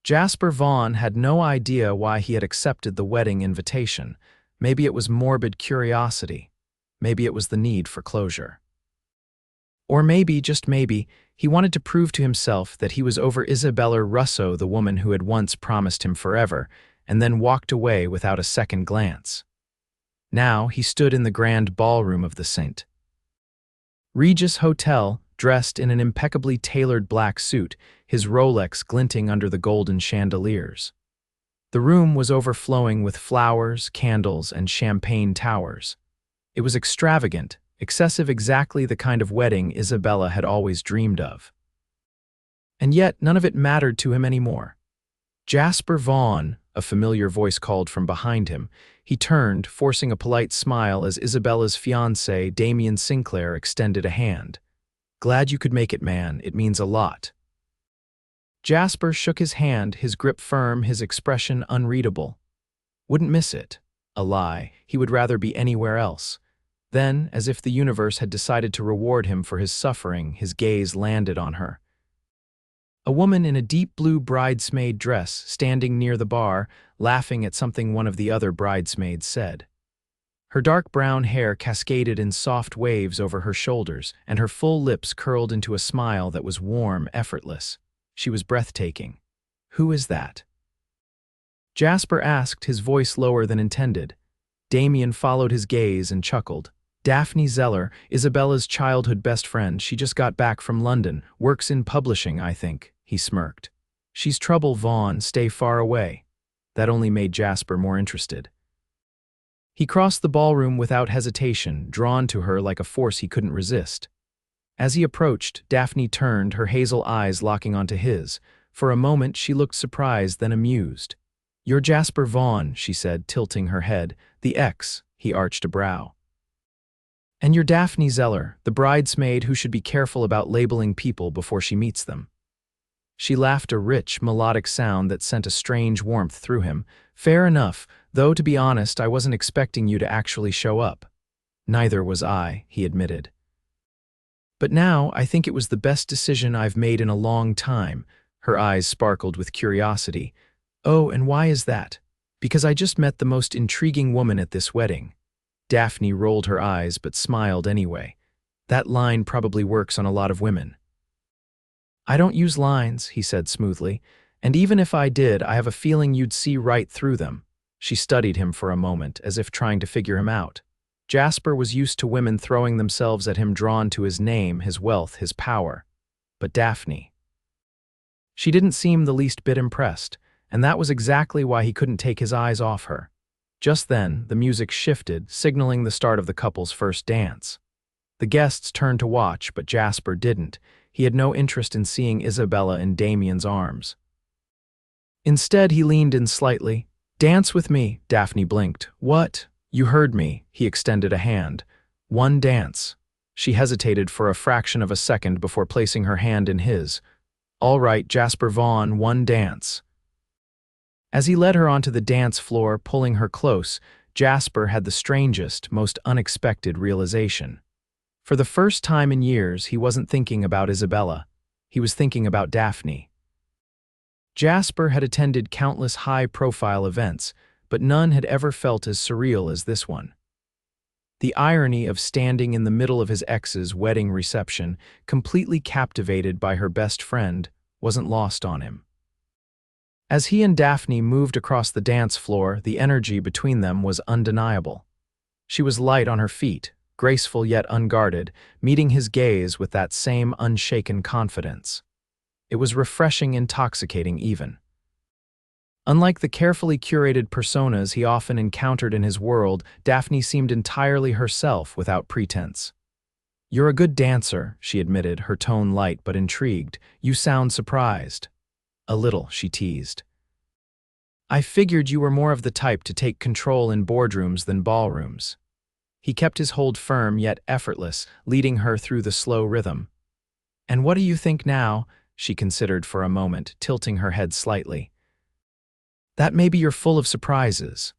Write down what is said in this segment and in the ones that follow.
Jasper Vaughn had no idea why he had accepted the wedding invitation. Maybe it was morbid curiosity. Maybe it was the need for closure. Or maybe, just maybe, he wanted to prove to himself that he was over Isabella Russo, the woman who had once promised him forever, and then walked away without a second glance. Now he stood in the grand ballroom of the St. Regis Hotel, dressed in an impeccably tailored black suit, his Rolex glinting under the golden chandeliers. The room was overflowing with flowers, candles, and champagne towers. It was extravagant, excessive, exactly the kind of wedding Isabella had always dreamed of. And yet none of it mattered to him anymore. Jasper Vaughn, a familiar voice called from behind him. He turned, forcing a polite smile as Isabella's fiancé, Damien Sinclair, extended a hand. "Glad you could make it, man. It means a lot." Jasper shook his hand, his grip firm, his expression unreadable. Wouldn't miss it. A lie. He would rather be anywhere else. Then, as if the universe had decided to reward him for his suffering, his gaze landed on her. A woman in a deep blue bridesmaid dress, standing near the bar, laughing at something one of the other bridesmaids said. Her dark brown hair cascaded in soft waves over her shoulders, and her full lips curled into a smile that was warm, effortless. She was breathtaking. "Who is that?" Jasper asked, his voice lower than intended. Damien followed his gaze and chuckled. "Daphne Zeller, Isabella's childhood best friend. She just got back from London. Works in publishing, I think." He smirked. "She's trouble, Vaughn. Stay far away." That only made Jasper more interested. He crossed the ballroom without hesitation, drawn to her like a force he couldn't resist. As he approached, Daphne turned, her hazel eyes locking onto his. For a moment she looked surprised, then amused. "You're Jasper Vaughn," she said, tilting her head. "The ex," he arched a brow. "And you're Daphne Zeller, the bridesmaid who should be careful about labeling people before she meets them." She laughed, a rich, melodic sound that sent a strange warmth through him. "Fair enough, though to be honest, I wasn't expecting you to actually show up." "Neither was I," he admitted. "But now I think it was the best decision I've made in a long time." Her eyes sparkled with curiosity. "Oh, and why is that?" "Because I just met the most intriguing woman at this wedding." Daphne rolled her eyes but smiled anyway. "That line probably works on a lot of women." "I don't use lines," he said smoothly, "and even if I did, I have a feeling you'd see right through them." She studied him for a moment, as if trying to figure him out. Jasper was used to women throwing themselves at him, drawn to his name, his wealth, his power. But Daphne. She didn't seem the least bit impressed, and that was exactly why he couldn't take his eyes off her. Just then, the music shifted, signaling the start of the couple's first dance. The guests turned to watch, but Jasper didn't. He had no interest in seeing Isabella in Damien's arms. Instead, he leaned in slightly. "Dance with me," Daphne blinked. "What?" "You heard me." He extended a hand. "One dance." She hesitated for a fraction of a second before placing her hand in his. "All right, Jasper Vaughn, one dance." As he led her onto the dance floor, pulling her close, Jasper had the strangest, most unexpected realization. For the first time in years, he wasn't thinking about Isabella. He was thinking about Daphne. Jasper had attended countless high-profile events, but none had ever felt as surreal as this one. The irony of standing in the middle of his ex's wedding reception, completely captivated by her best friend, wasn't lost on him. As he and Daphne moved across the dance floor, the energy between them was undeniable. She was light on her feet, graceful yet unguarded, meeting his gaze with that same unshaken confidence. It was refreshing, intoxicating even. Unlike the carefully curated personas he often encountered in his world, Daphne seemed entirely herself without pretense. "You're a good dancer," she admitted, her tone light but intrigued. "You sound surprised." "A little," she teased. "I figured you were more of the type to take control in boardrooms than ballrooms." He kept his hold firm yet effortless, leading her through the slow rhythm. "And what do you think now?" She considered for a moment, tilting her head slightly. "That maybe you're full of surprises."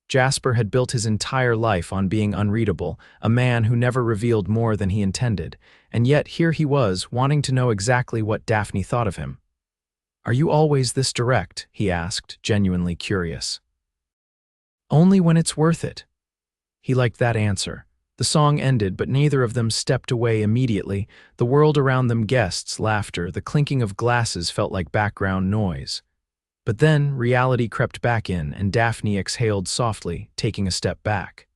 Jasper had built his entire life on being unreadable, a man who never revealed more than he intended, and yet here he was, wanting to know exactly what Daphne thought of him. "Are you always this direct?" he asked, genuinely curious. "Only when it's worth it." He liked that answer. The song ended, but neither of them stepped away immediately. The world around them, guests, laughter, the clinking of glasses felt like background noise. But then reality crept back in, and Daphne exhaled softly, taking a step back.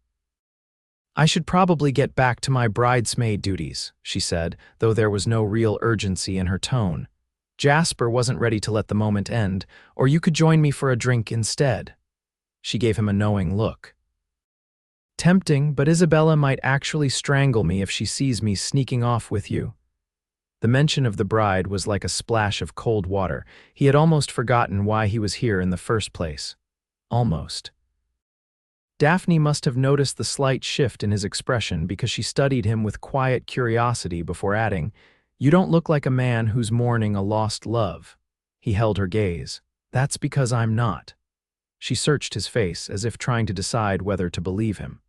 "I should probably get back to my bridesmaid duties," she said, though there was no real urgency in her tone. "Jasper wasn't ready to let the moment end, or you could join me for a drink instead." She gave him a knowing look. "Tempting, but Isabella might actually strangle me if she sees me sneaking off with you." The mention of the bride was like a splash of cold water. He had almost forgotten why he was here in the first place. Almost. Daphne must have noticed the slight shift in his expression because she studied him with quiet curiosity before adding, "You don't look like a man who's mourning a lost love." He held her gaze. "That's because I'm not." She searched his face as if trying to decide whether to believe him.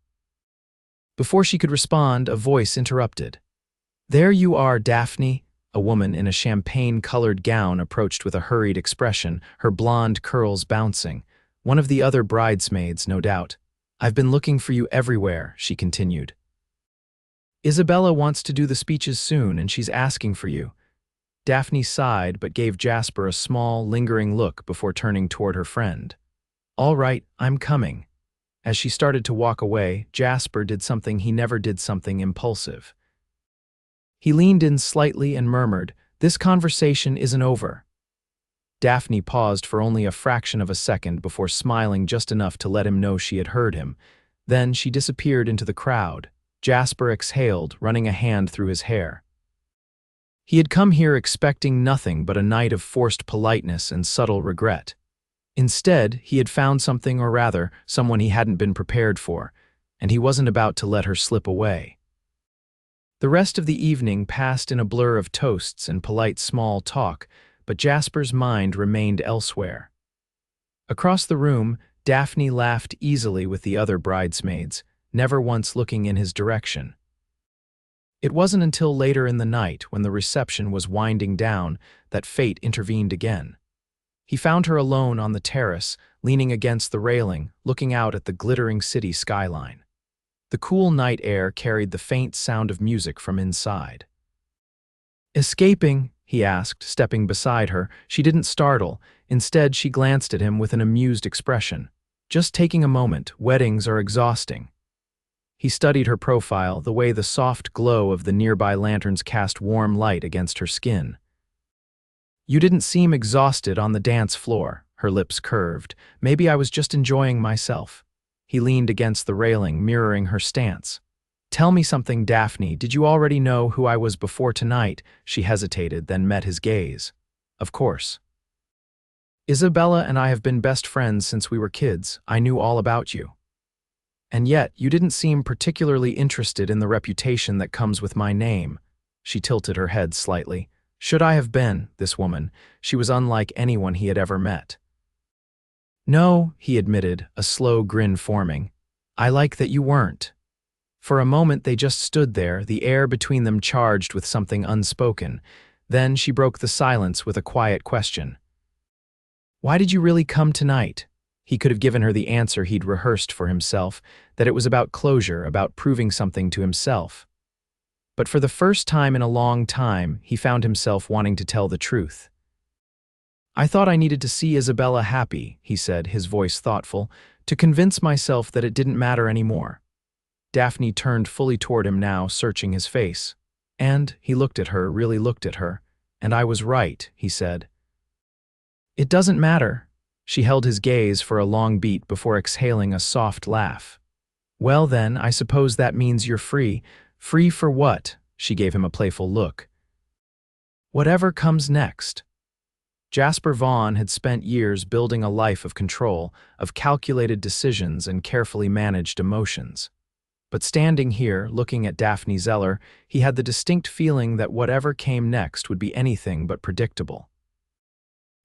Before she could respond, a voice interrupted. "There you are, Daphne." A woman in a champagne-colored gown approached with a hurried expression, her blonde curls bouncing. One of the other bridesmaids, no doubt. "I've been looking for you everywhere," she continued. "Isabella wants to do the speeches soon, and she's asking for you." Daphne sighed but gave Jasper a small, lingering look before turning toward her friend. "All right, I'm coming." As she started to walk away, Jasper did something he never did, something impulsive. He leaned in slightly and murmured, "This conversation isn't over." Daphne paused for only a fraction of a second before smiling just enough to let him know she had heard him. Then she disappeared into the crowd. Jasper exhaled, running a hand through his hair. He had come here expecting nothing but a night of forced politeness and subtle regret. Instead, he had found something, or rather, someone he hadn't been prepared for, and he wasn't about to let her slip away. The rest of the evening passed in a blur of toasts and polite small talk, but Jasper's mind remained elsewhere. Across the room, Daphne laughed easily with the other bridesmaids, never once looking in his direction. It wasn't until later in the night, when the reception was winding down, that fate intervened again. He found her alone on the terrace, leaning against the railing, looking out at the glittering city skyline. The cool night air carried the faint sound of music from inside. "Escaping?" he asked, stepping beside her. She didn't startle. Instead, she glanced at him with an amused expression. "Just taking a moment. Weddings are exhausting." He studied her profile, the way the soft glow of the nearby lanterns cast warm light against her skin. "You didn't seem exhausted on the dance floor." Her lips curved. "Maybe I was just enjoying myself." He leaned against the railing, mirroring her stance. "Tell me something, Daphne. Did you already know who I was before tonight?" She hesitated, then met his gaze. "Of course. Isabella and I have been best friends since we were kids. I knew all about you. And yet, you didn't seem particularly interested in the reputation that comes with my name." She tilted her head slightly. Should I have been, this woman? She was unlike anyone he had ever met. "No," he admitted, a slow grin forming. "I like that you weren't." For a moment they just stood there, the air between them charged with something unspoken. Then she broke the silence with a quiet question. "Why did you really come tonight?" He could have given her the answer he'd rehearsed for himself, that it was about closure, about proving something to himself. But for the first time in a long time, he found himself wanting to tell the truth. "I thought I needed to see Isabella happy," he said, his voice thoughtful, "to convince myself that it didn't matter anymore." Daphne turned fully toward him now, searching his face. "And," he looked at her, really looked at her, "and I was right," he said. "It doesn't matter." She held his gaze for a long beat before exhaling a soft laugh. "Well then, I suppose that means you're free." "Free for what?" She gave him a playful look. "Whatever comes next." Jasper Vaughn had spent years building a life of control, of calculated decisions and carefully managed emotions. But standing here, looking at Daphne Zeller, he had the distinct feeling that whatever came next would be anything but predictable.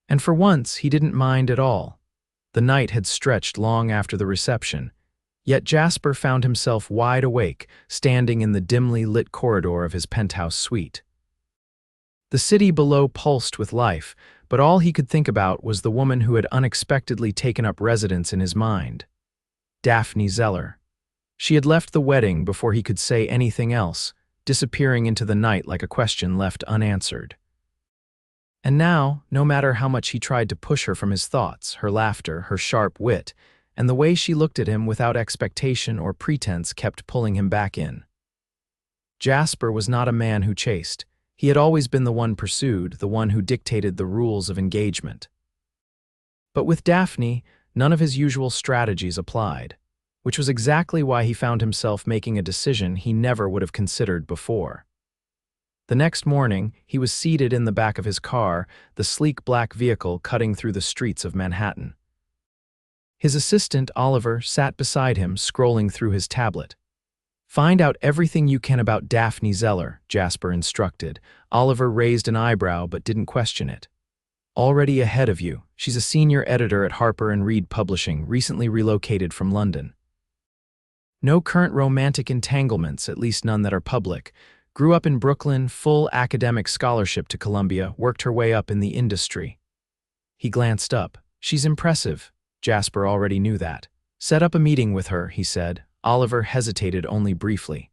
And for once, he didn't mind at all. The night had stretched long after the reception, yet Jasper found himself wide awake, standing in the dimly lit corridor of his penthouse suite. The city below pulsed with life, but all he could think about was the woman who had unexpectedly taken up residence in his mind. Daphne Zeller. She had left the wedding before he could say anything else, disappearing into the night like a question left unanswered. And now, no matter how much he tried to push her from his thoughts, her laughter, her sharp wit, and the way she looked at him without expectation or pretense kept pulling him back in. Jasper was not a man who chased. He had always been the one pursued, the one who dictated the rules of engagement. But with Daphne, none of his usual strategies applied, which was exactly why he found himself making a decision he never would have considered before. The next morning, he was seated in the back of his car, the sleek black vehicle cutting through the streets of Manhattan. His assistant, Oliver, sat beside him, scrolling through his tablet. "Find out everything you can about Daphne Zeller," Jasper instructed. Oliver raised an eyebrow but didn't question it. "Already ahead of you. She's a senior editor at Harper & Reed Publishing, recently relocated from London. No current romantic entanglements, at least none that are public. Grew up in Brooklyn, full academic scholarship to Columbia, worked her way up in the industry." He glanced up. "She's impressive." Jasper already knew that. "Set up a meeting with her," he said. Oliver hesitated only briefly.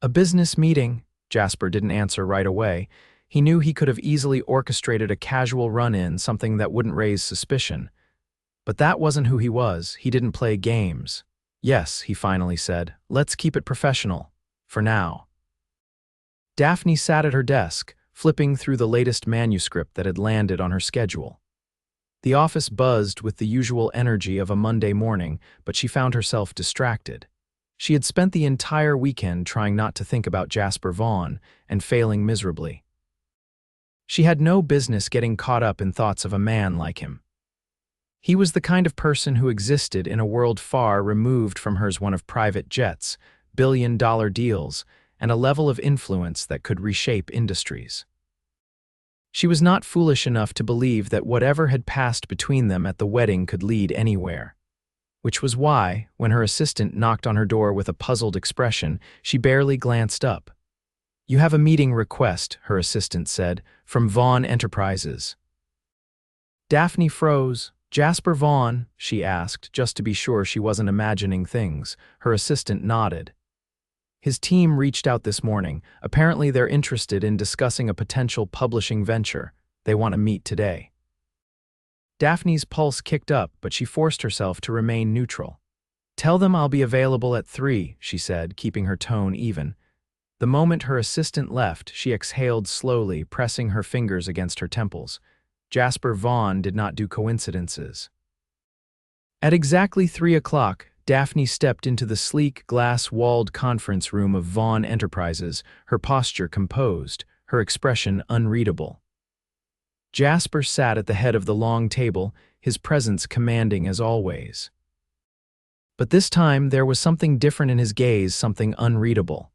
"A business meeting?" Jasper didn't answer right away. He knew he could have easily orchestrated a casual run-in, something that wouldn't raise suspicion. But that wasn't who he was. He didn't play games. "Yes," he finally said. "Let's keep it professional. For now." Daphne sat at her desk, flipping through the latest manuscript that had landed on her schedule. The office buzzed with the usual energy of a Monday morning, but she found herself distracted. She had spent the entire weekend trying not to think about Jasper Vaughn and failing miserably. She had no business getting caught up in thoughts of a man like him. He was the kind of person who existed in a world far removed from hers, one of private jets, billion-dollar deals, and a level of influence that could reshape industries. She was not foolish enough to believe that whatever had passed between them at the wedding could lead anywhere. Which was why, when her assistant knocked on her door with a puzzled expression, she barely glanced up. "You have a meeting request," her assistant said, "from Vaughn Enterprises." Daphne froze. "Jasper Vaughn?" she asked, just to be sure she wasn't imagining things. Her assistant nodded. "His team reached out this morning. Apparently they're interested in discussing a potential publishing venture. They want to meet today." Daphne's pulse kicked up, but she forced herself to remain neutral. "Tell them I'll be available at 3, she said, keeping her tone even. The moment her assistant left, she exhaled slowly, pressing her fingers against her temples. Jasper Vaughn did not do coincidences. At exactly 3 o'clock, Daphne stepped into the sleek, glass-walled conference room of Vaughn Enterprises, her posture composed, her expression unreadable. Jasper sat at the head of the long table, his presence commanding as always. But this time there was something different in his gaze, something unreadable.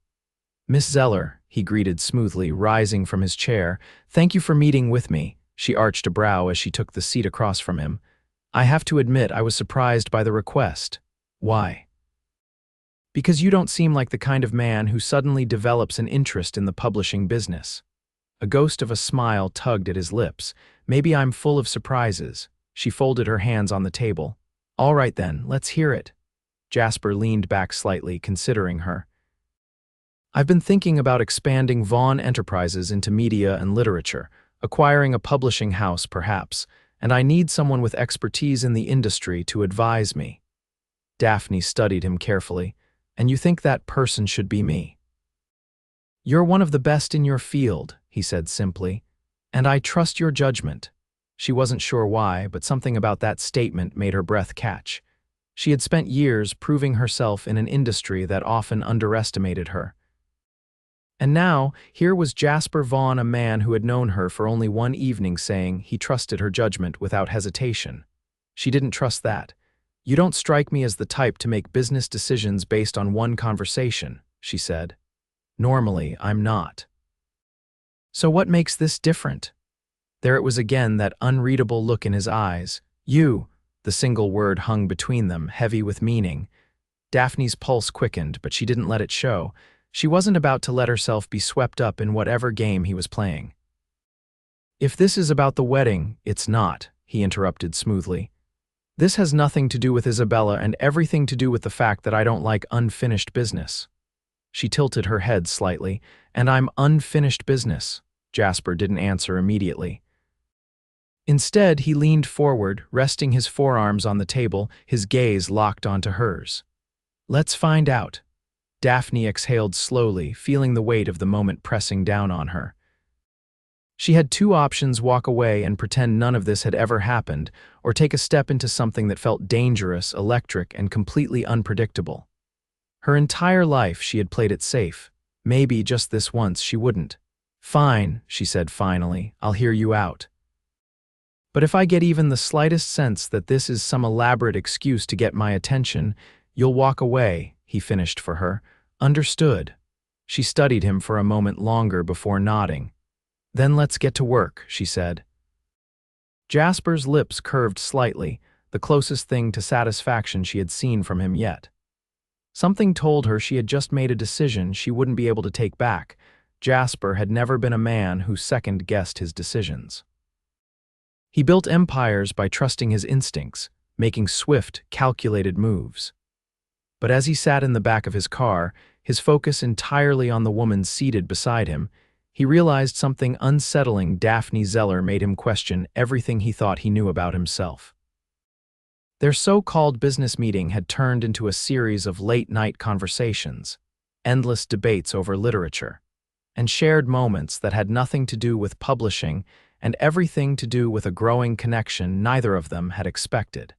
"Miss Zeller," he greeted smoothly, rising from his chair. "Thank you for meeting with me." She arched a brow as she took the seat across from him. "I have to admit I was surprised by the request." "Why?" "Because you don't seem like the kind of man who suddenly develops an interest in the publishing business." A ghost of a smile tugged at his lips. "Maybe I'm full of surprises." She folded her hands on the table. "All right then, let's hear it." Jasper leaned back slightly, considering her. "I've been thinking about expanding Vaughn Enterprises into media and literature, acquiring a publishing house perhaps, and I need someone with expertise in the industry to advise me." Daphne studied him carefully. "And you think that person should be me?" "You're one of the best in your field," he said simply, "and I trust your judgment." She wasn't sure why, but something about that statement made her breath catch. She had spent years proving herself in an industry that often underestimated her. And now, here was Jasper Vaughn, a man who had known her for only one evening, saying he trusted her judgment without hesitation. She didn't trust that. "You don't strike me as the type to make business decisions based on one conversation," she said. "Normally, I'm not." "So what makes this different?" There it was again, that unreadable look in his eyes. "You," the single word hung between them, heavy with meaning. Daphne's pulse quickened, but she didn't let it show. She wasn't about to let herself be swept up in whatever game he was playing. If this is about the wedding, it's not, he interrupted smoothly. This has nothing to do with Isabella and everything to do with the fact that I don't like unfinished business. She tilted her head slightly. And I'm unfinished business. Jasper didn't answer immediately. Instead, he leaned forward, resting his forearms on the table, his gaze locked onto hers. Let's find out. Daphne exhaled slowly, feeling the weight of the moment pressing down on her. She had two options: walk away and pretend none of this had ever happened, or take a step into something that felt dangerous, electric, and completely unpredictable. Her entire life she had played it safe. Maybe just this once she wouldn't. Fine, she said finally, I'll hear you out. But if I get even the slightest sense that this is some elaborate excuse to get my attention, you'll walk away, he finished for her. Understood. She studied him for a moment longer before nodding. Then let's get to work, she said. Jasper's lips curved slightly, the closest thing to satisfaction she had seen from him yet. Something told her she had just made a decision she wouldn't be able to take back. Jasper had never been a man who second-guessed his decisions. He built empires by trusting his instincts, making swift, calculated moves. But as he sat in the back of his car, his focus entirely on the woman seated beside him, he realized something unsettling. Daphne Zeller made him question everything he thought he knew about himself. Their so-called business meeting had turned into a series of late-night conversations, endless debates over literature, and shared moments that had nothing to do with publishing and everything to do with a growing connection neither of them had expected.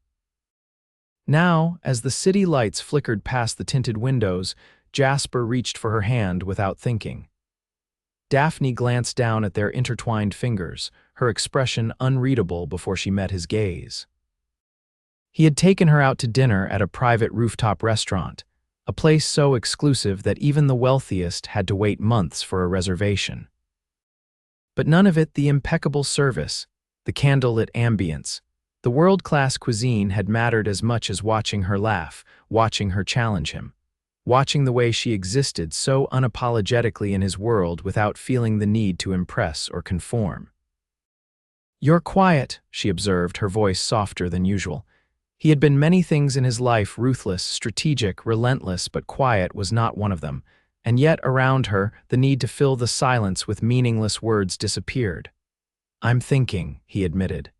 Now, as the city lights flickered past the tinted windows, Jasper reached for her hand without thinking. Daphne glanced down at their intertwined fingers, her expression unreadable before she met his gaze. He had taken her out to dinner at a private rooftop restaurant, a place so exclusive that even the wealthiest had to wait months for a reservation. But none of it the impeccable service, the candlelit ambience, the world-class cuisine had mattered as much as watching her laugh, watching her challenge him, watching the way she existed so unapologetically in his world without feeling the need to impress or conform. "You're quiet," she observed, her voice softer than usual. He had been many things in his life: ruthless, strategic, relentless, but quiet was not one of them. And yet, around her, the need to fill the silence with meaningless words disappeared. "I'm thinking," he admitted.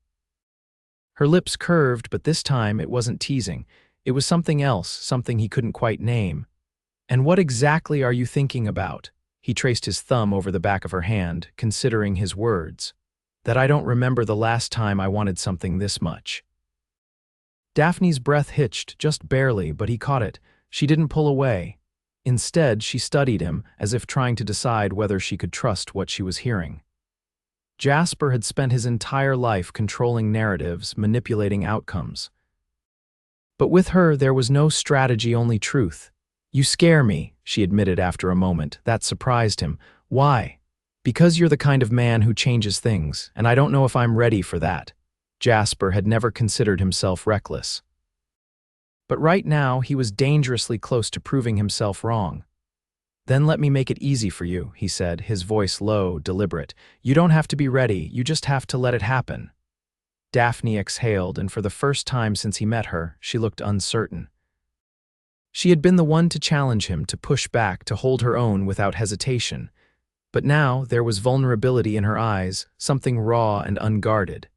Her lips curved, but this time it wasn't teasing. It was something else, something he couldn't quite name. "And what exactly are you thinking about?" He traced his thumb over the back of her hand, considering his words. "That I don't remember the last time I wanted something this much." Daphne's breath hitched, just barely, but he caught it. She didn't pull away. Instead, she studied him, as if trying to decide whether she could trust what she was hearing. Jasper had spent his entire life controlling narratives, manipulating outcomes. But with her, there was no strategy, only truth. "You scare me," she admitted after a moment. That surprised him. "Why?" "Because you're the kind of man who changes things, and I don't know if I'm ready for that." Jasper had never considered himself reckless. But right now, he was dangerously close to proving himself wrong. "Then let me make it easy for you," he said, his voice low, deliberate. "You don't have to be ready, you just have to let it happen." Daphne exhaled, and for the first time since he met her, she looked uncertain. She had been the one to challenge him, to push back, to hold her own without hesitation. But now there was vulnerability in her eyes, something raw and unguarded.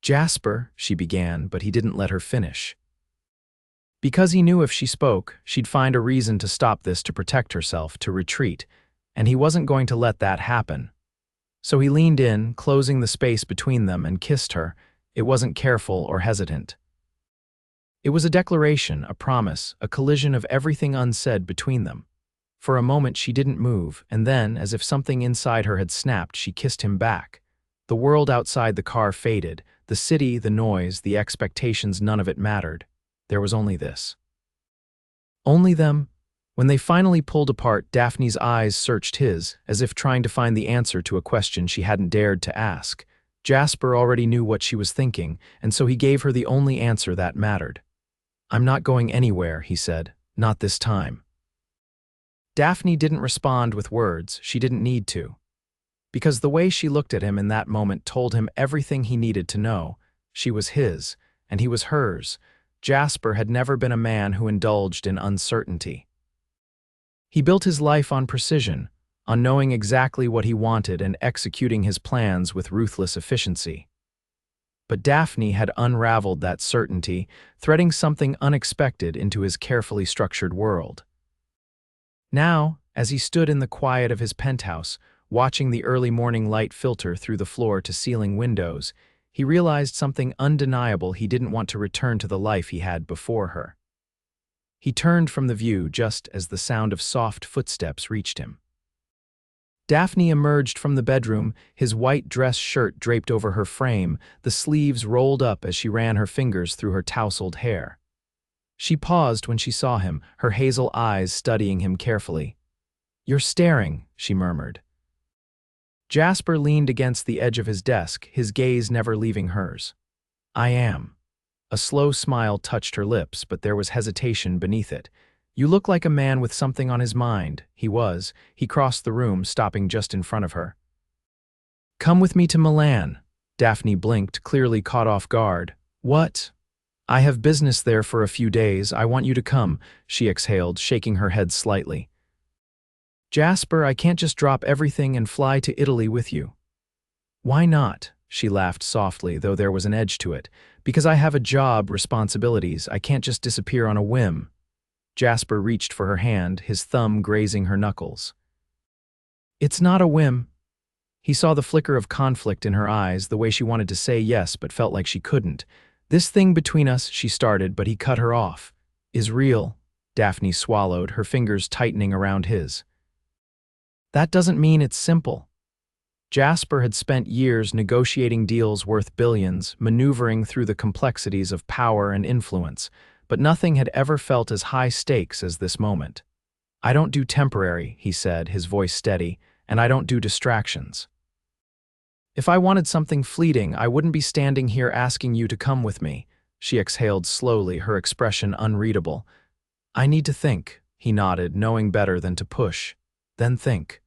"Jasper," she began, but he didn't let her finish. Because he knew if she spoke, she'd find a reason to stop this, to protect herself, to retreat, and he wasn't going to let that happen. So he leaned in, closing the space between them, and kissed her. It wasn't careful or hesitant. It was a declaration, a promise, a collision of everything unsaid between them. For a moment she didn't move, and then, as if something inside her had snapped, she kissed him back. The world outside the car faded, the city, the noise, the expectations, none of it mattered. There was only this. Only them. When they finally pulled apart, Daphne's eyes searched his, as if trying to find the answer to a question she hadn't dared to ask. Jasper already knew what she was thinking, and so he gave her the only answer that mattered. "I'm not going anywhere," he said. "Not this time." Daphne didn't respond with words. She didn't need to. because the way she looked at him in that moment told him everything he needed to know. She was his, and he was hers. Jasper had never been a man who indulged in uncertainty. He built his life on precision, on knowing exactly what he wanted and executing his plans with ruthless efficiency. But Daphne had unraveled that certainty, threading something unexpected into his carefully structured world. Now, as he stood in the quiet of his penthouse, watching the early morning light filter through the floor-to-ceiling windows, he realized something undeniable: he didn't want to return to the life he had before her. He turned from the view just as the sound of soft footsteps reached him. Daphne emerged from the bedroom, his white dress shirt draped over her frame, the sleeves rolled up as she ran her fingers through her tousled hair. She paused when she saw him, her hazel eyes studying him carefully. "You're staring," she murmured. Jasper leaned against the edge of his desk, his gaze never leaving hers. "I am." A slow smile touched her lips, but there was hesitation beneath it. "You look like a man with something on his mind." He crossed the room, stopping just in front of her. "Come with me to Milan." Daphne blinked, clearly caught off guard. "What?" "I have business there for a few days. I want you to come," she exhaled, shaking her head slightly. "Jasper, I can't just drop everything and fly to Italy with you." "Why not?" She laughed softly, though there was an edge to it. "Because I have a job, responsibilities. I can't just disappear on a whim." Jasper reached for her hand, his thumb grazing her knuckles. "It's not a whim." He saw the flicker of conflict in her eyes, the way she wanted to say yes but felt like she couldn't. "This thing between us," she started, but he cut her off. "Is real." Daphne swallowed, her fingers tightening around his. "That doesn't mean it's simple." Jasper had spent years negotiating deals worth billions, maneuvering through the complexities of power and influence, but nothing had ever felt as high stakes as this moment. "I don't do temporary," he said, his voice steady, "and I don't do distractions. If I wanted something fleeting, I wouldn't be standing here asking you to come with me." She exhaled slowly, her expression unreadable. "I need to think," he nodded, knowing better than to push. "Then think."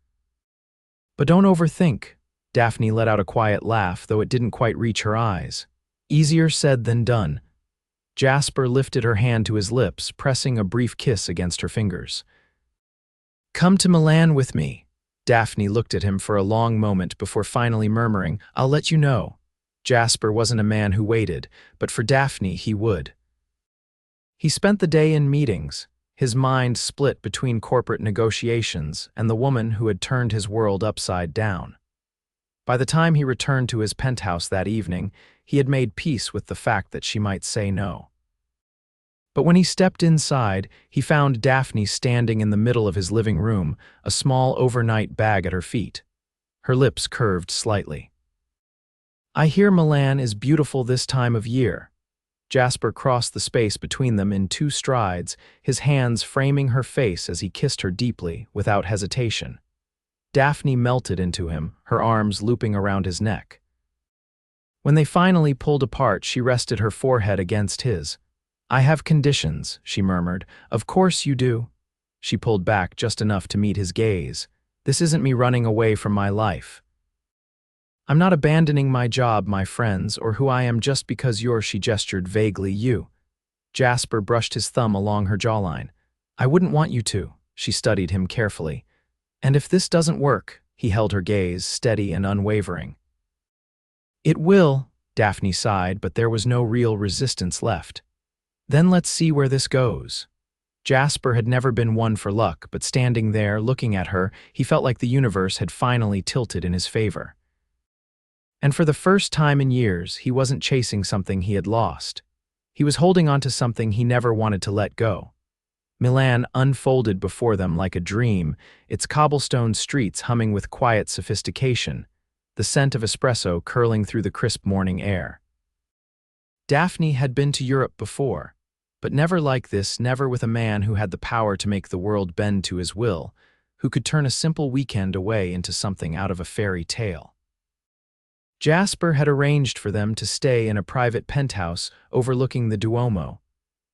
"But don't overthink." Daphne let out a quiet laugh, though it didn't quite reach her eyes. "Easier said than done." Jasper lifted her hand to his lips, pressing a brief kiss against her fingers. "Come to Milan with me." Daphne looked at him for a long moment before finally murmuring, "I'll let you know." Jasper wasn't a man who waited, but for Daphne he would. He spent the day in meetings, his mind split between corporate negotiations and the woman who had turned his world upside down. By the time he returned to his penthouse that evening, he had made peace with the fact that she might say no. But when he stepped inside, he found Daphne standing in the middle of his living room, a small overnight bag at her feet. Her lips curved slightly. "I hear Milan is beautiful this time of year." Jasper crossed the space between them in 2 strides, his hands framing her face as he kissed her deeply, without hesitation. Daphne melted into him, her arms looping around his neck. When they finally pulled apart, she rested her forehead against his. "I have conditions," she murmured. "Of course you do." She pulled back just enough to meet his gaze. "This isn't me running away from my life. I'm not abandoning my job, my friends, or who I am just because you're," she gestured vaguely, "you." Jasper brushed his thumb along her jawline. "I wouldn't want you to." She studied him carefully. "And if this doesn't work," he held her gaze, steady and unwavering. "It will," Daphne sighed, but there was no real resistance left. "Then let's see where this goes." Jasper had never been one for luck, but standing there, looking at her, he felt like the universe had finally tilted in his favor. And for the first time in years, he wasn't chasing something he had lost. He was holding on to something he never wanted to let go. Milan unfolded before them like a dream, its cobblestone streets humming with quiet sophistication, the scent of espresso curling through the crisp morning air. Daphne had been to Europe before, but never like this, never with a man who had the power to make the world bend to his will, who could turn a simple weekend away into something out of a fairy tale. Jasper had arranged for them to stay in a private penthouse overlooking the Duomo,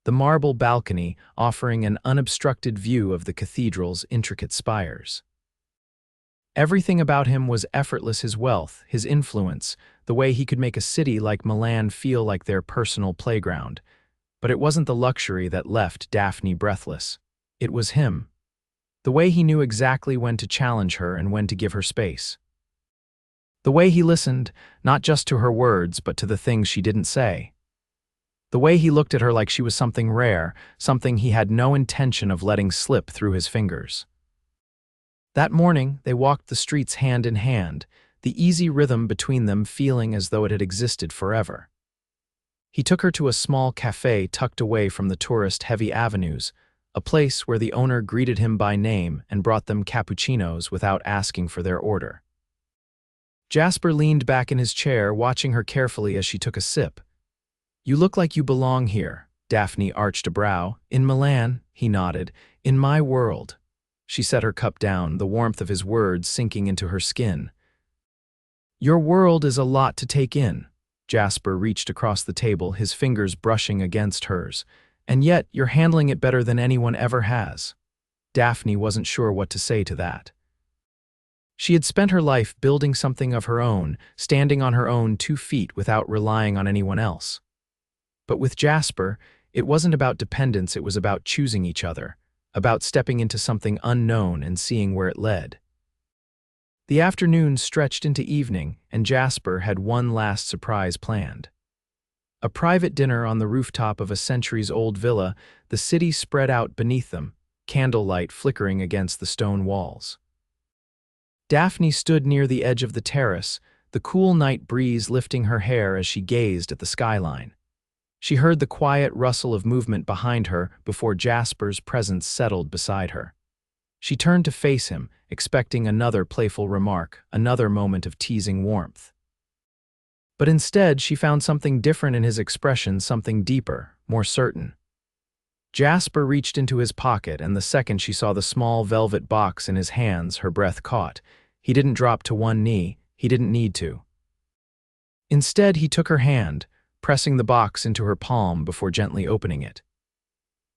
the marble balcony offering an unobstructed view of the cathedral's intricate spires. Everything about him was effortless: his wealth, his influence, the way he could make a city like Milan feel like their personal playground. But it wasn't the luxury that left Daphne breathless. It was him. The way he knew exactly when to challenge her and when to give her space. The way he listened, not just to her words, but to the things she didn't say. The way he looked at her like she was something rare, something he had no intention of letting slip through his fingers. That morning, they walked the streets hand in hand, the easy rhythm between them feeling as though it had existed forever. He took her to a small cafe tucked away from the tourist-heavy avenues, a place where the owner greeted him by name and brought them cappuccinos without asking for their order. Jasper leaned back in his chair, watching her carefully as she took a sip. "You look like you belong here," Daphne arched a brow. "In Milan," he nodded. "In my world." She set her cup down, the warmth of his words sinking into her skin. "Your world is a lot to take in." Jasper reached across the table, his fingers brushing against hers. "And yet, you're handling it better than anyone ever has." Daphne wasn't sure what to say to that. She had spent her life building something of her own, standing on her own 2 feet without relying on anyone else. But with Jasper, it wasn't about dependence, it was about choosing each other, about stepping into something unknown and seeing where it led. The afternoon stretched into evening, and Jasper had one last surprise planned. A private dinner on the rooftop of a centuries-old villa, the city spread out beneath them, candlelight flickering against the stone walls. Daphne stood near the edge of the terrace, the cool night breeze lifting her hair as she gazed at the skyline. She heard the quiet rustle of movement behind her before Jasper's presence settled beside her. She turned to face him, expecting another playful remark, another moment of teasing warmth. But instead, she found something different in his expression, something deeper, more certain. Jasper reached into his pocket, and the second she saw the small velvet box in his hands, her breath caught. He didn't drop to one knee, he didn't need to. Instead, he took her hand, pressing the box into her palm before gently opening it.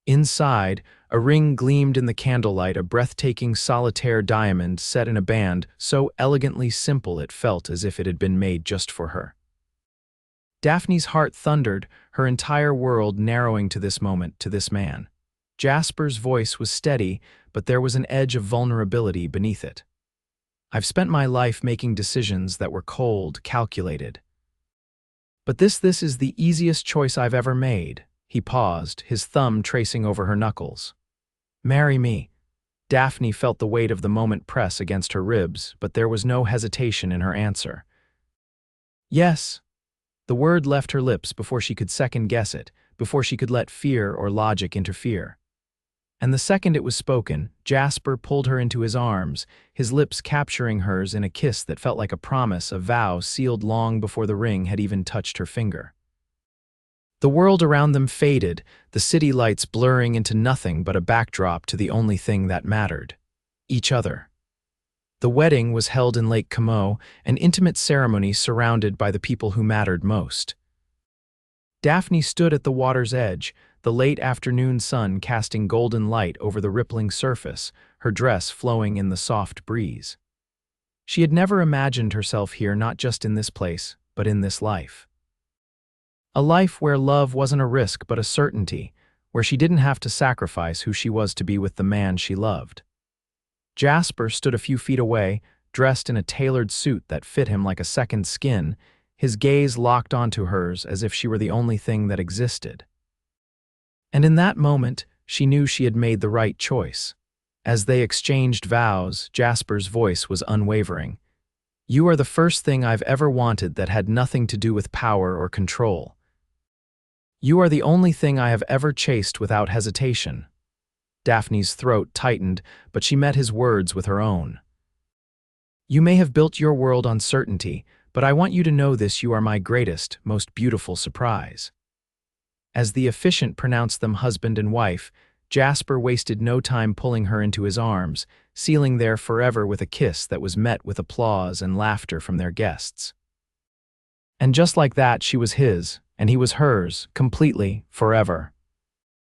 Inside, a ring gleamed in the candlelight, a breathtaking solitaire diamond set in a band so elegantly simple it felt as if it had been made just for her. Daphne's heart thundered, her entire world narrowing to this moment, to this man. Jasper's voice was steady, but there was an edge of vulnerability beneath it. "I've spent my life making decisions that were cold, calculated. But this is the easiest choice I've ever made." He paused, his thumb tracing over her knuckles. "Marry me." Daphne felt the weight of the moment press against her ribs, but there was no hesitation in her answer. "Yes." The word left her lips before she could second-guess it, before she could let fear or logic interfere. And the second it was spoken, Jasper pulled her into his arms, his lips capturing hers in a kiss that felt like a promise, a vow sealed long before the ring had even touched her finger. The world around them faded, the city lights blurring into nothing but a backdrop to the only thing that mattered: each other. The wedding was held in Lake Como, an intimate ceremony surrounded by the people who mattered most. Daphne stood at the water's edge, the late afternoon sun casting golden light over the rippling surface, her dress flowing in the soft breeze. She had never imagined herself here, not just in this place, but in this life. A life where love wasn't a risk but a certainty, where she didn't have to sacrifice who she was to be with the man she loved. Jasper stood a few feet away, dressed in a tailored suit that fit him like a second skin, his gaze locked onto hers as if she were the only thing that existed. And in that moment, she knew she had made the right choice. As they exchanged vows, Jasper's voice was unwavering. "You are the first thing I've ever wanted that had nothing to do with power or control. You are the only thing I have ever chased without hesitation." Daphne's throat tightened, but she met his words with her own. "You may have built your world on certainty, but I want you to know this: you are my greatest, most beautiful surprise." As the officiant pronounced them husband and wife, Jasper wasted no time pulling her into his arms, sealing there forever with a kiss that was met with applause and laughter from their guests. And just like that, she was his, and he was hers, completely, forever.